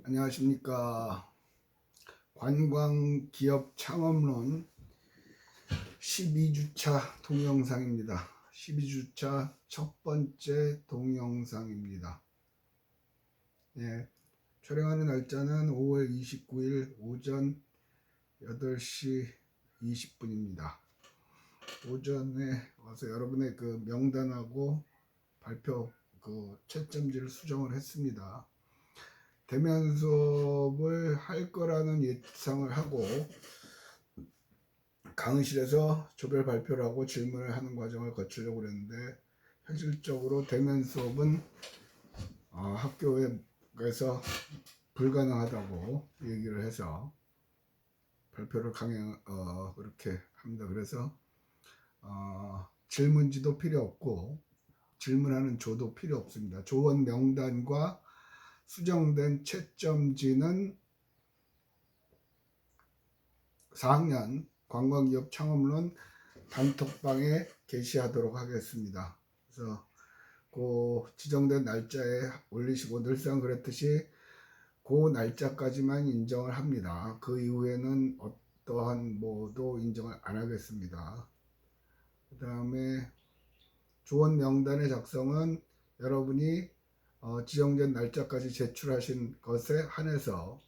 안녕하십니까. 관광기업 창업론 12주차 동영상입니다. 12주차 첫 번째 동영상입니다. 예, 촬영하는 날짜는 5월 29일 오전 8시 20분입니다. 오전에 와서 여러분의 그 명단하고 발표 채점지를 수정을 했습니다. 대면 수업을 할 거라는 예상을 하고 강의실에서 조별 발표를 하고 질문을 하는 과정을 거치려고 그랬는데 현실적으로 대면 수업은 학교에서 불가능하다고 얘기를 해서 발표를 그렇게 합니다. 그래서 질문지도 필요 없고 질문하는 조도 필요 없습니다. 조원 명단과 수정된 채점지는 4학년 관광기업 창업론 단톡방에 게시하도록 하겠습니다. 그래서 그 지정된 날짜에 올리시고 늘상 그랬듯이 그 날짜까지만 인정을 합니다. 그 이후에는 어떠한 뭐도 인정을 안 하겠습니다. 그 다음에 조원 명단의 작성은 여러분이 지정된 날짜까지 제출하신 것에 한해서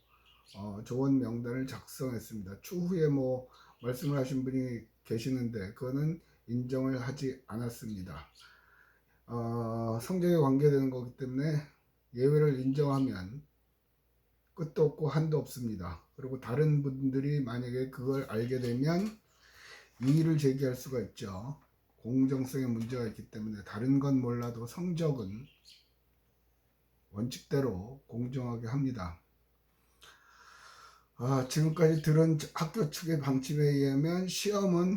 조원 명단을 작성했습니다. 추후에 뭐 말씀을 하신 분이 계시는데 그거는 인정을 하지 않았습니다. 성적에 관계되는 거기 때문에 예외를 인정하면 끝도 없고 한도 없습니다. 그리고 다른 분들이 만약에 그걸 알게 되면 이의를 제기할 수가 있죠. 공정성에 문제가 있기 때문에 다른 건 몰라도 성적은 원칙대로 공정하게 합니다. 지금까지 들은 학교 측의 방침에 의하면 시험은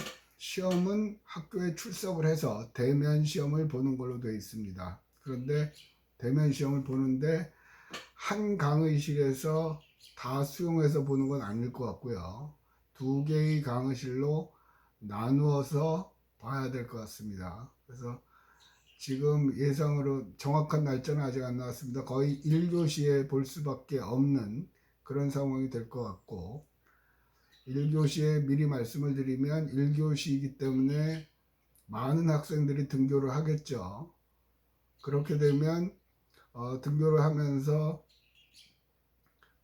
학교에 출석을 해서 대면 시험을 보는 걸로 되어 있습니다. 그런데 대면 시험을 보는데 한 강의실에서 다 수용해서 보는 건 아닐 것 같고요. 2개의 강의실로 나누어서 봐야 될 것 같습니다. 그래서 지금 예상으로 정확한 날짜는 아직 안 나왔습니다. 거의 1교시에 볼 수밖에 없는 그런 상황이 될 것 같고 1교시에 미리 말씀을 드리면 1교시이기 때문에 많은 학생들이 등교를 하겠죠. 그렇게 되면 등교를 하면서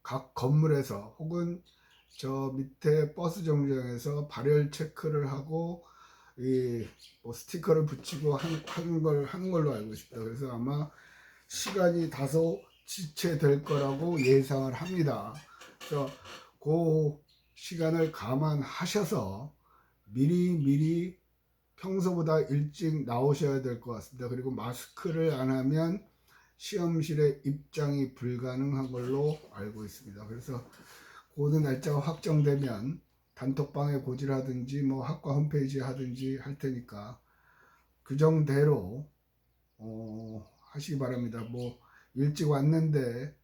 각 건물에서 혹은 저 밑에 버스 정류장에서 발열 체크를 하고 뭐 스티커를 붙이고 하는 걸로 알고 있습니다. 그래서 아마 시간이 다소 지체될 거라고 예상을 합니다. 그래서 그 시간을 감안하셔서 미리 평소보다 일찍 나오셔야 될 것 같습니다. 그리고 마스크를 안 하면 시험실에 입장이 불가능한 걸로 알고 있습니다. 그래서 고는 날짜가 확정되면 단톡방에 고지하든지 뭐 학과 홈페이지에 하든지 할 테니까 규정대로 하시기 바랍니다. 뭐 일찍 왔는데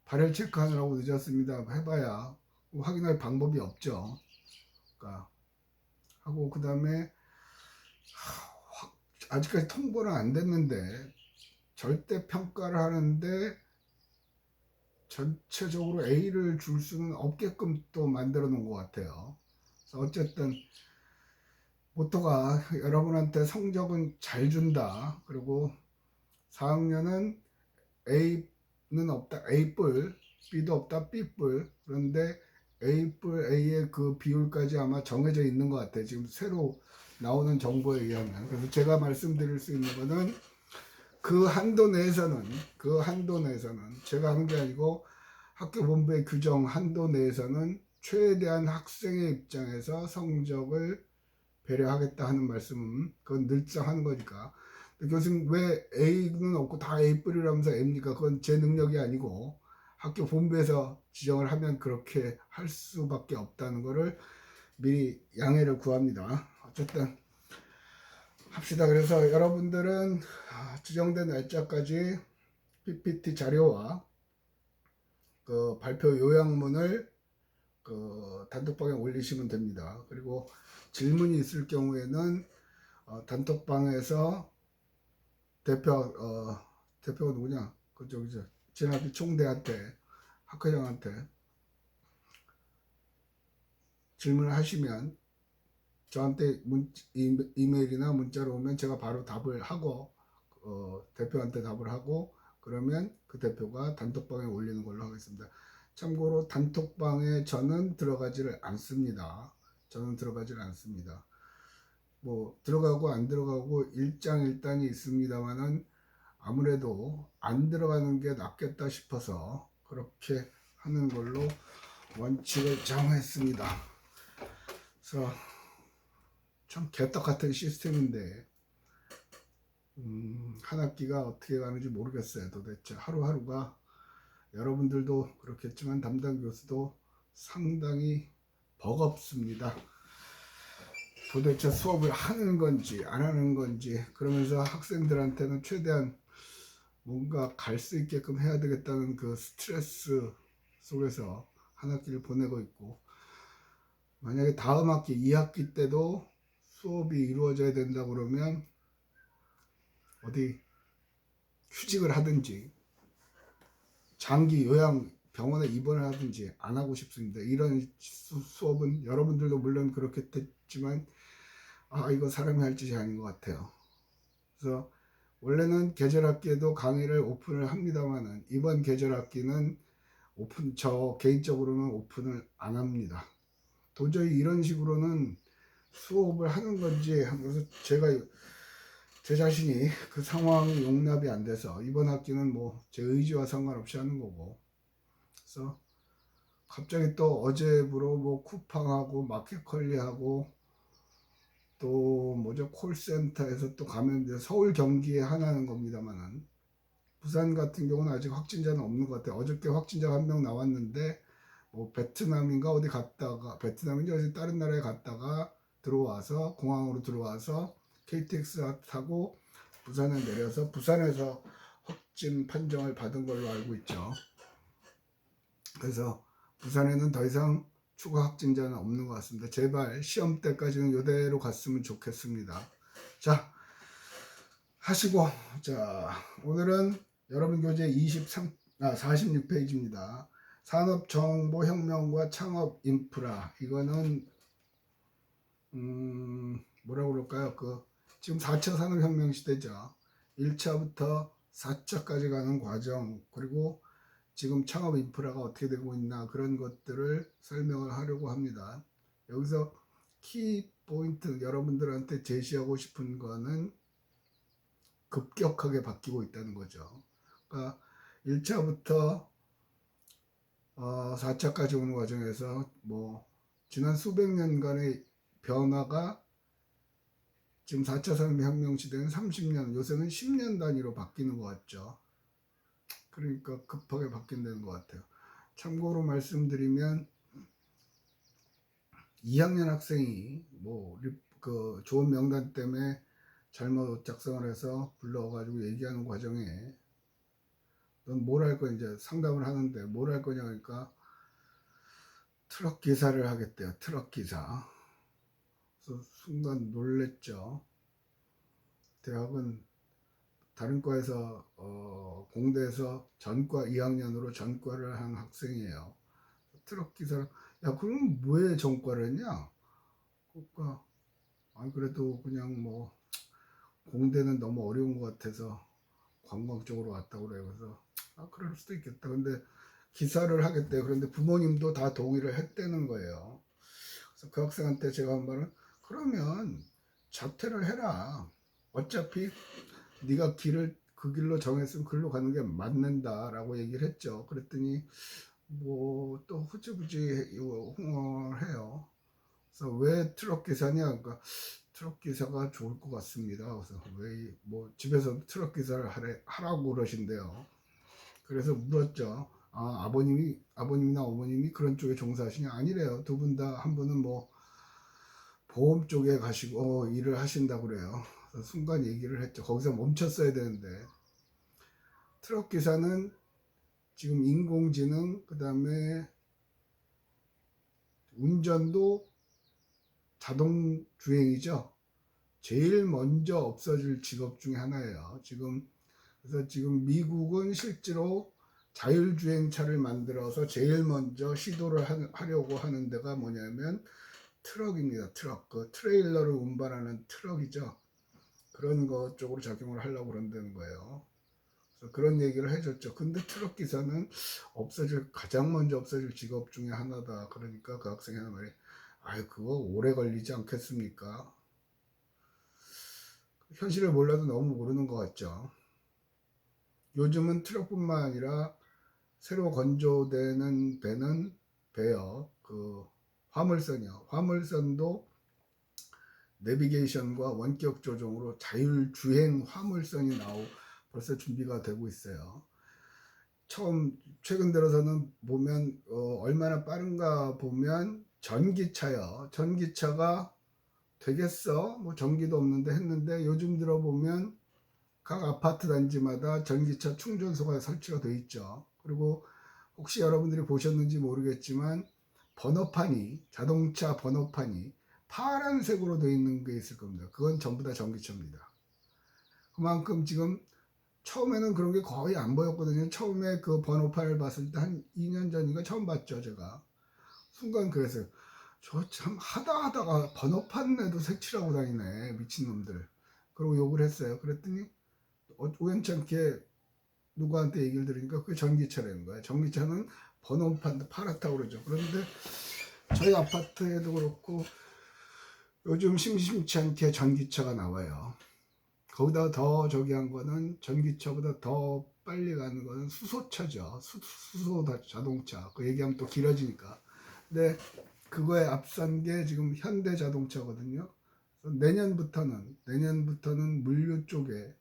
발열 체크하느라고 늦었습니다. 해봐야 확인할 방법이 없죠. 그러니까 하고 그 다음에 아직까지 통보는 안 됐는데 절대 평가를 하는데 전체적으로 A를 줄 수는 없게끔 또 만들어 놓은 것 같아요. 그래서 어쨌든 모토가 여러분한테 성적은 잘 준다. 그리고 4학년은 A는 없다. A뿔, B도 없다. B뿔. 그런데 A뿔, A의 그 비율까지 아마 정해져 있는 것 같아요. 지금 새로 나오는 정보에 의하면. 그래서 제가 말씀드릴 수 있는 거는 그 한도 내에서는 제가 한 게 아니고 학교 본부의 규정 한도 내에서는 최대한 학생의 입장에서 성적을 배려하겠다 하는 말씀은 그건 늘상 하는 거니까. 교수님 왜 A는 없고 다 A뿔이라면서 M입니까? 그건 제 능력이 아니고 학교 본부에서 지정을 하면 그렇게 할 수밖에 없다는 거를 미리 양해를 구합니다. 어쨌든 합시다. 그래서 여러분들은 지정된 날짜까지 PPT 자료와 그 발표 요약문을 그 단톡방에 올리시면 됩니다. 그리고 질문이 있을 경우에는 단톡방에서 대표가 누구냐? 진학이 총대한테 학회장한테 질문을 하시면 저한테 이메일이나 문자로 오면 제가 바로 답을 하고 대표한테 답을 하고 그러면 그 대표가 단톡방에 올리는 걸로 하겠습니다. 참고로 단톡방에 저는 들어가지를 않습니다. 저는 들어가지를 않습니다. 뭐 들어가고 안 들어가고 일장일단이 있습니다만은 아무래도 안 들어가는 게 낫겠다 싶어서 그렇게 하는 걸로 원칙을 정했습니다. 그래서 참 개떡 같은 시스템인데 한 학기가 어떻게 가는지 모르겠어요. 도대체 하루하루가 여러분들도 그렇겠지만 담당 교수도 상당히 버겁습니다. 도대체 수업을 하는 건지 안 하는 건지 그러면서 학생들한테는 최대한 뭔가 갈 수 있게끔 해야 되겠다는 그 스트레스 속에서 한 학기를 보내고 있고 만약에 다음 학기 2학기 때도 수업이 이루어져야 된다 그러면 어디 휴직을 하든지 장기 요양 병원에 입원을 하든지 안 하고 싶습니다. 이런 수업은 여러분들도 물론 그렇겠지만 이거 사람이 할 짓이 아닌 것 같아요. 그래서 원래는 계절학기에도 강의를 오픈을 합니다만은 이번 계절학기는 저 개인적으로는 오픈을 안 합니다. 도저히 이런 식으로는 수업을 하는 건지 하면서 제 자신이 그 상황이 용납이 안 돼서 이번 학기는 뭐 제 의지와 상관없이 하는 거고 그래서 갑자기 또 어제부로 뭐 쿠팡하고 마켓컬리하고 또 뭐죠 콜센터에서 또 가면 서울 경기에 하나는 겁니다만은 부산 같은 경우는 아직 확진자는 없는 것 같아요. 어저께 확진자가 한 명 나왔는데 뭐 베트남인가 어디 갔다가 베트남인지 어디 다른 나라에 갔다가 들어와서 공항으로 들어와서 KTX 타고 부산에 내려서 부산에서 확진 판정을 받은 걸로 알고 있죠. 그래서 부산에는 더 이상 추가 확진자는 없는 것 같습니다. 제발 시험 때까지는 이대로 갔으면 좋겠습니다. 자 하시고 자 오늘은 여러분 교재 46페이지입니다. 산업정보혁명과 창업인프라 이거는 뭐라고 그럴까요? 지금 4차 산업혁명 시대죠. 1차부터 4차까지 가는 과정 그리고 지금 창업인프라가 어떻게 되고 있나 그런 것들을 설명을 하려고 합니다. 여기서 키포인트 여러분들한테 제시하고 싶은 거는 급격하게 바뀌고 있다는 거죠. 그러니까 1차부터 4차까지 오는 과정에서 뭐 지난 수백 년간의 변화가 지금 4차 산업혁명 시대는 30년, 요새는 10년 단위로 바뀌는 것 같죠. 그러니까 급하게 바뀐다는 것 같아요. 참고로 말씀드리면 2학년 학생이 그 좋은 명단 때문에 잘못 작성을 해서 불러가지고 얘기하는 과정에 넌 뭘 할 거냐 이제 상담을 하는데 뭘 할 거냐 그러니까 트럭 기사를 하겠대요. 트럭 기사. 그래서 순간 놀랬죠. 대학은 다른 과에서 공대에서 전과 2학년으로 전과를 한 학생이에요. 트럭 기사. 야 그럼 왜 전과를 했냐? 그러니까 그래도 그냥 뭐 공대는 너무 어려운 것 같아서 관광 쪽으로 왔다고 그래요. 그래서 그럴 수도 있겠다. 근데 기사를 하겠대요. 그런데 부모님도 다 동의를 했다는 거예요. 그래서 그 학생한테 제가 한 말은 그러면 자퇴를 해라. 어차피 네가 그 길로 정했으면 그길로 가는 게 맞는다라고 얘기를 했죠. 그랬더니 뭐 또 흐지부지 흥얼해요. 그래서 왜 트럭 기사냐? 그러니까 트럭 기사가 좋을 것 같습니다. 그래서 왜 뭐 집에서 트럭 기사를 하라고 그러신대요. 그래서 물었죠. 아버님이나 어머님이 그런 쪽에 종사하시냐? 아니래요. 두 분 다 한 분은 뭐 보험 쪽에 가시고 일을 하신다고 그래요. 그래서 순간 얘기를 했죠. 거기서 멈췄어야 되는데 트럭 기사는 지금 인공지능 그다음에 운전도 자동 주행이죠. 제일 먼저 없어질 직업 중에 하나예요. 그래서 지금 미국은 실제로 자율주행차를 만들어서 제일 먼저 시도를 하려고 하는 데가 뭐냐면 트럭입니다. 트럭. 그 트레일러를 운반하는 트럭이죠. 그런 것 쪽으로 적용을 하려고 그런다는 거예요. 그래서 그런 얘기를 해줬죠. 근데 트럭 기사는 가장 먼저 없어질 직업 중에 하나다. 그러니까 그 학생이 하는 말이, 아유, 그거 오래 걸리지 않겠습니까? 현실을 몰라도 너무 모르는 것 같죠. 요즘은 트럭뿐만 아니라 새로 건조되는 배는 배요. 그 화물선이요. 화물선도 내비게이션과 원격 조종으로 자율주행 화물선이 벌써 준비가 되고 있어요. 최근 들어서는 보면 얼마나 빠른가 보면 전기차요. 전기차가 되겠어? 뭐 전기도 없는데 했는데 요즘 들어 보면 각 아파트 단지마다 전기차 충전소가 설치가 되어 있죠. 그리고 혹시 여러분들이 보셨는지 모르겠지만 자동차 번호판이 파란색으로 되어 있는 게 있을 겁니다. 그건 전부 다 전기차입니다. 그만큼 지금 처음에는 그런 게 거의 안 보였거든요. 처음에 그 번호판을 봤을 때 한 2년 전인가 처음 봤죠, 제가. 순간 그랬어요. 저 참 하다가 번호판에도 색칠하고 다니네, 미친놈들. 그러고 욕을 했어요. 그랬더니 우연찮게 누구한테 얘기를 들으니까 그게 전기차라는 거야. 전기차는 번호판도 파랗다고 그러죠. 그런데 저희 아파트에도 그렇고 요즘 심심치 않게 전기차가 나와요. 거기다 더 저기 한 거는 전기차보다 더 빨리 가는 거는 수소차죠. 수소 자동차. 그 얘기하면 또 길어지니까. 근데 그거에 앞선 게 지금 현대 자동차거든요. 내년부터는 물류 쪽에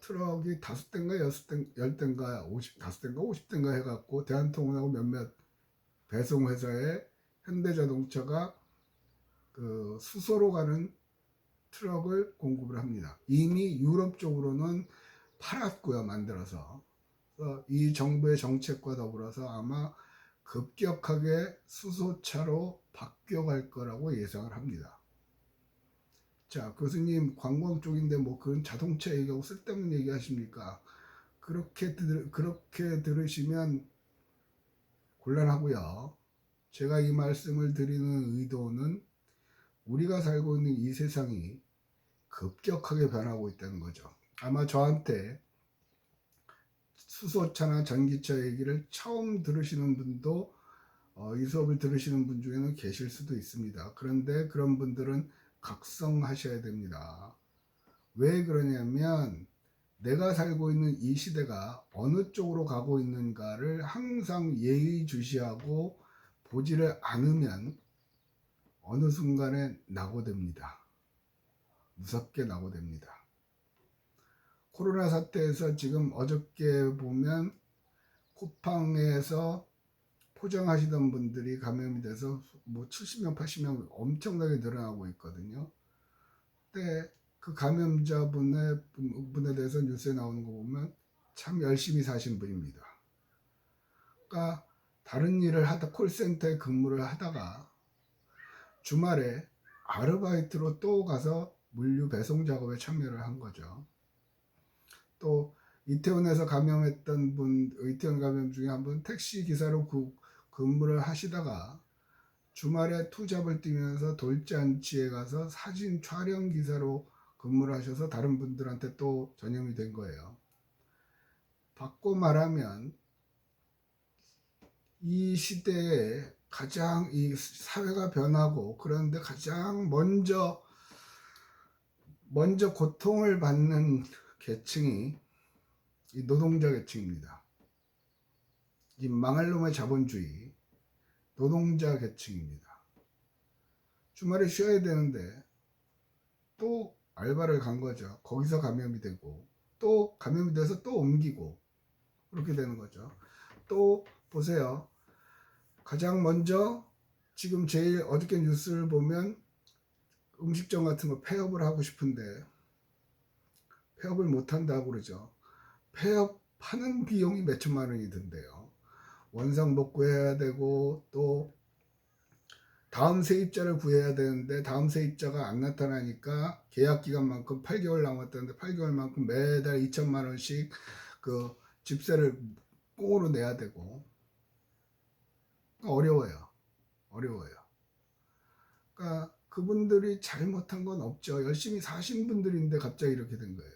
트럭이 5대인가 10대인가 5대인가 50대인가 해갖고 대한통운하고 몇몇 배송회사에 현대자동차가 그 수소로 가는 트럭을 공급을 합니다. 이미 유럽 쪽으로는 팔았고요, 만들어서. 이 정부의 정책과 더불어서 아마 급격하게 수소차로 바뀌어갈 거라고 예상을 합니다. 자, 교수님 관광 쪽인데 뭐 그런 자동차 얘기하고 쓸데없는 얘기 하십니까? 그렇게 들으시면 곤란하고요. 제가 이 말씀을 드리는 의도는 우리가 살고 있는 이 세상이 급격하게 변하고 있다는 거죠. 아마 저한테 수소차나 전기차 얘기를 처음 들으시는 분도 이 수업을 들으시는 분 중에는 계실 수도 있습니다. 그런데 그런 분들은 각성하셔야 됩니다. 왜 그러냐면 내가 살고 있는 이 시대가 어느 쪽으로 가고 있는가를 항상 예의주시하고 보지를 않으면 어느 순간에 낙오됩니다. 무섭게 낙오됩니다. 코로나 사태에서 지금 어저께 보면 쿠팡에서 포장하시던 분들이 감염이 돼서 뭐 70명, 80명 엄청나게 늘어나고 있거든요. 근데 그 감염자분에 대해서 뉴스에 나오는 거 보면 참 열심히 사신 분입니다. 그러니까 다른 일을 하다 콜센터에 근무를 하다가 주말에 아르바이트로 또 가서 물류 배송 작업에 참여를 한 거죠. 또 이태원에서 감염했던 분, 이태원 감염 중에 한 분 택시 기사로 근무를 하시다가 주말에 투잡을 뛰면서 돌잔치에 가서 사진 촬영 기사로 근무를 하셔서 다른 분들한테 또 전염이 된 거예요. 바꿔 말하면 이 시대에 가장 이 사회가 변하고 그런데 가장 먼저 고통을 받는 계층이 이 노동자 계층입니다. 이 망할 놈의 자본주의 노동자 계층입니다. 주말에 쉬어야 되는데 또 알바를 간 거죠. 거기서 감염이 되고 또 감염이 돼서 또 옮기고 그렇게 되는 거죠. 또 보세요. 가장 먼저 지금 제일 어저께 뉴스를 보면 음식점 같은 거 폐업을 하고 싶은데 폐업을 못 한다고 그러죠. 폐업하는 비용이 몇 천만 원이 든대요. 원상복구해야 되고 또 다음 세입자를 구해야 되는데 다음 세입자가 안 나타나니까 계약 기간만큼 8개월 남았다는데 8개월만큼 매달 2천만 원씩 그 집세를 꽁으로 내야 되고 어려워요. 그러니까 그분들이 잘못한 건 없죠. 열심히 사신 분들인데 갑자기 이렇게 된 거예요.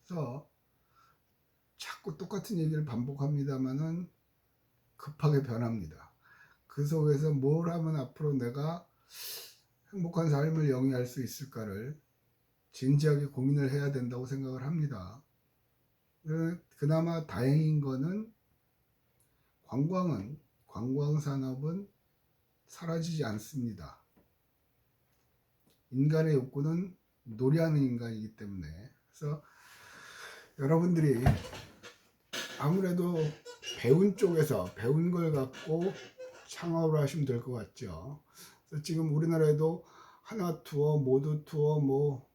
그래서 자꾸 똑같은 얘기를 반복합니다만은 급하게 변합니다. 그 속에서 뭘 하면 앞으로 내가 행복한 삶을 영위할 수 있을까를 진지하게 고민을 해야 된다고 생각을 합니다. 그나마 다행인 거는 관광산업은 사라지지 않습니다. 인간의 욕구는 놀이하는 인간이기 때문에. 그래서 여러분들이 아무래도 배운 쪽에서 배운 걸 갖고 창업을 하시면 될 것 같죠. 그래서 지금 우리나라에도 하나투어, 모두투어, 뭐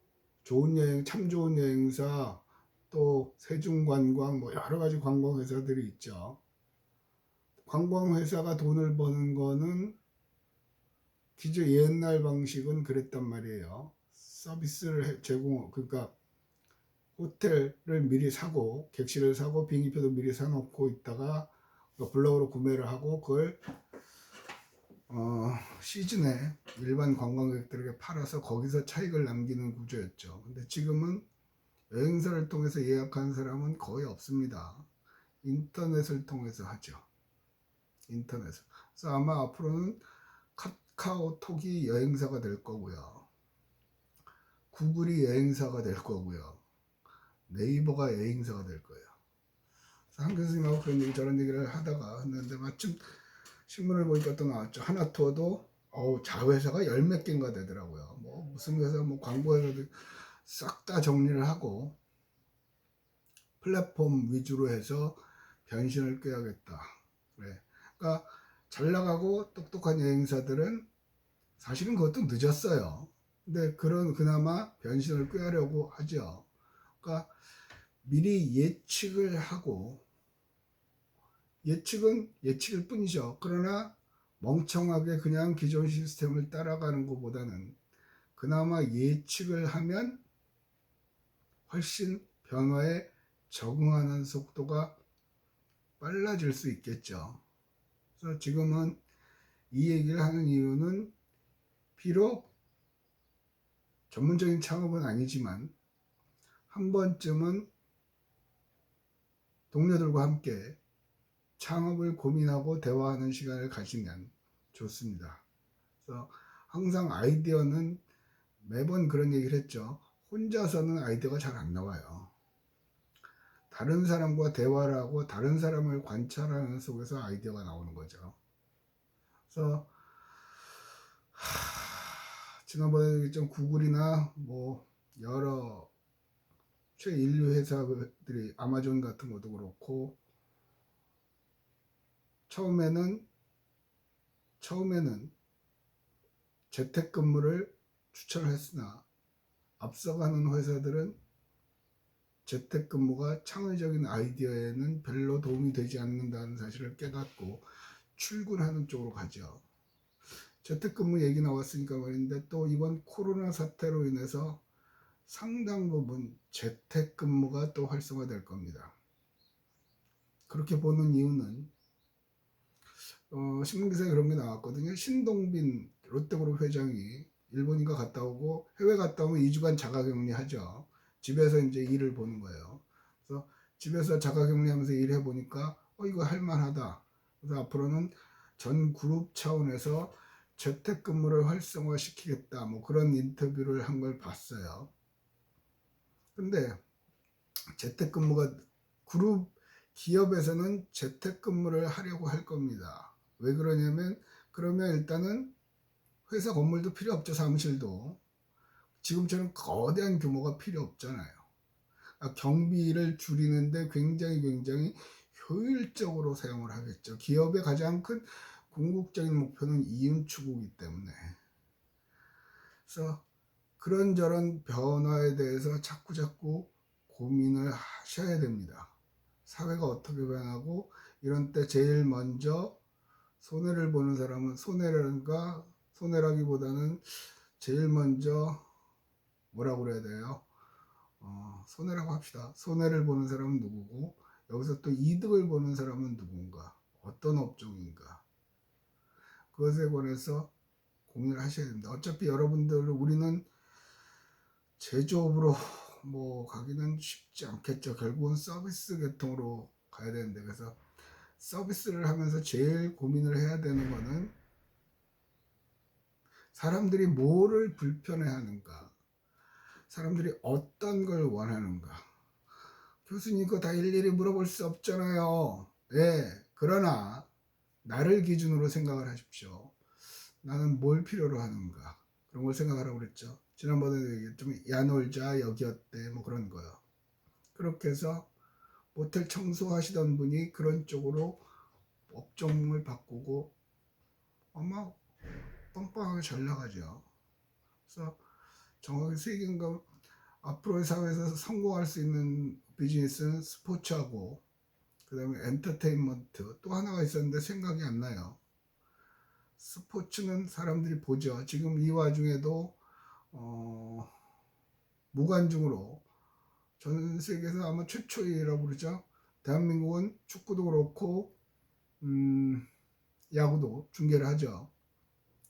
좋은 여행, 참 좋은 여행사, 또 세중관광, 뭐 여러 가지 관광회사들이 있죠. 관광회사가 돈을 버는 거는 기존 옛날 방식은 그랬단 말이에요. 서비스를 그러니까 호텔을 미리 사고 객실을 사고 비행기표도 미리 사놓고 있다가 블럭으로 구매를 하고 그걸 시즌에 일반 관광객들에게 팔아서 거기서 차익을 남기는 구조였죠. 근데 지금은 여행사를 통해서 예약한 사람은 거의 없습니다. 인터넷을 통해서 하죠. 인터넷. 그래서 아마 앞으로는 카카오톡이 여행사가 될 거고요. 구글이 여행사가 될 거고요. 네이버가 여행사가 될 거예요. 한 교수님하고 그런 얘기 저런 얘기를 하다가 했는데 마침 신문을 보니까 또 나왔죠. 하나투어도 자회사가 열 몇 개인가 되더라고요. 뭐 무슨 회사, 뭐 광고회사도 싹 다 정리를 하고 플랫폼 위주로 해서 변신을 꾀하겠다. 그래. 그러니까 잘 나가고 똑똑한 여행사들은 사실은 그것도 늦었어요. 근데 그나마 변신을 꾀하려고 하죠. 그러니까 미리 예측을 하고 예측은 예측일 뿐이죠. 그러나 멍청하게 그냥 기존 시스템을 따라가는 것보다는 그나마 예측을 하면 훨씬 변화에 적응하는 속도가 빨라질 수 있겠죠. 그래서 지금은 이 얘기를 하는 이유는 비록 전문적인 창업은 아니지만 한 번쯤은 동료들과 함께 창업을 고민하고 대화하는 시간을 가지면 좋습니다. 그래서 항상 아이디어는 매번 그런 얘기를 했죠. 혼자서는 아이디어가 잘 안 나와요. 다른 사람과 대화를 하고 다른 사람을 관찰하는 속에서 아이디어가 나오는 거죠. 그래서 지난번에 좀 구글이나 뭐 여러 최인류 회사들이 아마존 같은 것도 그렇고 처음에는 재택근무를 추천했으나 앞서가는 회사들은 재택근무가 창의적인 아이디어에는 별로 도움이 되지 않는다는 사실을 깨닫고 출근하는 쪽으로 가죠. 재택근무 얘기 나왔으니까 말인데 또 이번 코로나 사태로 인해서 상당 부분 재택근무가 또 활성화될 겁니다. 그렇게 보는 이유는 신문기사에 그런 게 나왔거든요. 신동빈 롯데그룹 회장이 일본인가 갔다 오고 해외 갔다 오면 2주간 자가격리 하죠. 집에서 이제 일을 보는 거예요. 그래서 집에서 자가격리 하면서 일해 보니까 이거 할만하다. 그래서 앞으로는 전 그룹 차원에서 재택근무를 활성화시키겠다. 뭐 그런 인터뷰를 한 걸 봤어요. 근데 재택근무가 그룹 기업에서는 재택근무를 하려고 할 겁니다. 왜 그러냐면 그러면 일단은 회사 건물도 필요 없죠. 사무실도 지금처럼 거대한 규모가 필요 없잖아요. 경비를 줄이는데 굉장히 효율적으로 사용을 하겠죠. 기업의 가장 큰 궁극적인 목표는 이윤 추구이기 때문에. 그래서 그런저런 변화에 대해서 자꾸 고민을 하셔야 됩니다. 사회가 어떻게 변하고 이런 때 제일 먼저 손해를 보는 사람은 손해라기보다는 제일 먼저 뭐라고 그래야 돼요? 손해라고 합시다. 손해를 보는 사람은 누구고 여기서 또 이득을 보는 사람은 누군가, 어떤 업종인가, 그것에 관해서 고민을 하셔야 됩니다. 어차피 여러분들, 우리는 제조업으로 뭐 가기는 쉽지 않겠죠. 결국은 서비스 계통으로 가야 되는데, 그래서 서비스를 하면서 제일 고민을 해야 되는 거는 사람들이 뭐를 불편해하는가, 사람들이 어떤 걸 원하는가. 교수님 거 다 일일이 물어볼 수 없잖아요. 예, 그러나 나를 기준으로 생각을 하십시오. 나는 뭘 필요로 하는가, 그런 걸 생각하라고 그랬죠. 지난번에 얘기했지만 야놀자 여기 어때 뭐 그런 거요. 그렇게 해서 모텔 청소하시던 분이 그런 쪽으로 업종을 바꾸고 아마 빵빵하게 잘 나가죠. 그래서 정확히 수익인가, 앞으로의 사회에서 성공할 수 있는 비즈니스는 스포츠하고 그 다음에 엔터테인먼트, 또 하나가 있었는데 생각이 안 나요. 스포츠는 사람들이 보죠. 지금 이 와중에도 무관중으로 전 세계에서 아마 최초이라고 그러죠. 대한민국은 축구도 그렇고 야구도 중계를 하죠.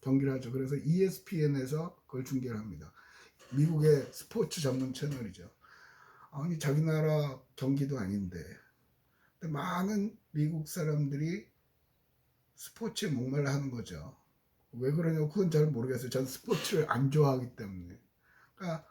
경기를 하죠. 그래서 ESPN에서 그걸 중계를 합니다. 미국의 스포츠 전문 채널이죠. 아니 자기 나라 경기도 아닌데. 근데 많은 미국 사람들이 스포츠에 목말라 하는 거죠. 왜 그러냐고 그건 잘 모르겠어요. 저는 스포츠를 안 좋아하기 때문에. 그러니까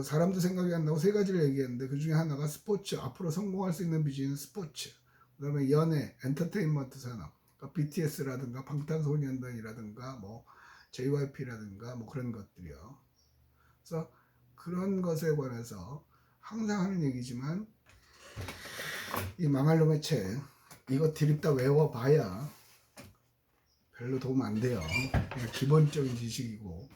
사람도 생각이 안 나고 세 가지를 얘기했는데 그 중에 하나가 스포츠, 앞으로 성공할 수 있는 비즈니스 스포츠, 그 다음에 연예, 엔터테인먼트 산업, 그러니까 BTS라든가 방탄소년단이라든가 뭐 JYP라든가 뭐 그런 것들이요. 그래서 그런 것에 관해서 항상 하는 얘기지만 이 망할 놈의 책 이거 드립다 외워봐야 별로 도움 안 돼요. 그냥 기본적인 지식이고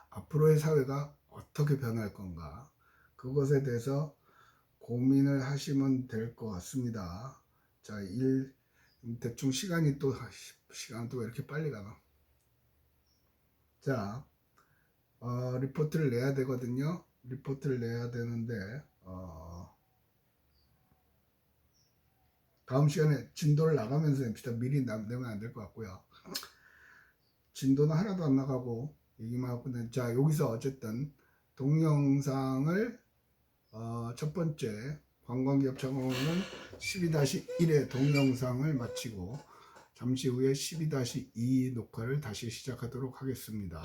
앞으로의 사회가 어떻게 변할 건가, 그것에 대해서 고민을 하시면 될 것 같습니다. 자, 대충 시간이 또 왜 이렇게 빨리 가나. 자, 리포트를 내야 되거든요. 리포트를 내야 되는데 다음 시간에 진도를 나가면서 냅시다. 미리 내면 안 될 것 같고요. 진도는 하나도 안 나가고 얘기만 하고. 자, 여기서 어쨌든 동영상을 첫 번째 관광기업 창업은 12-1의 동영상을 마치고 잠시 후에 12-2 녹화를 다시 시작하도록 하겠습니다.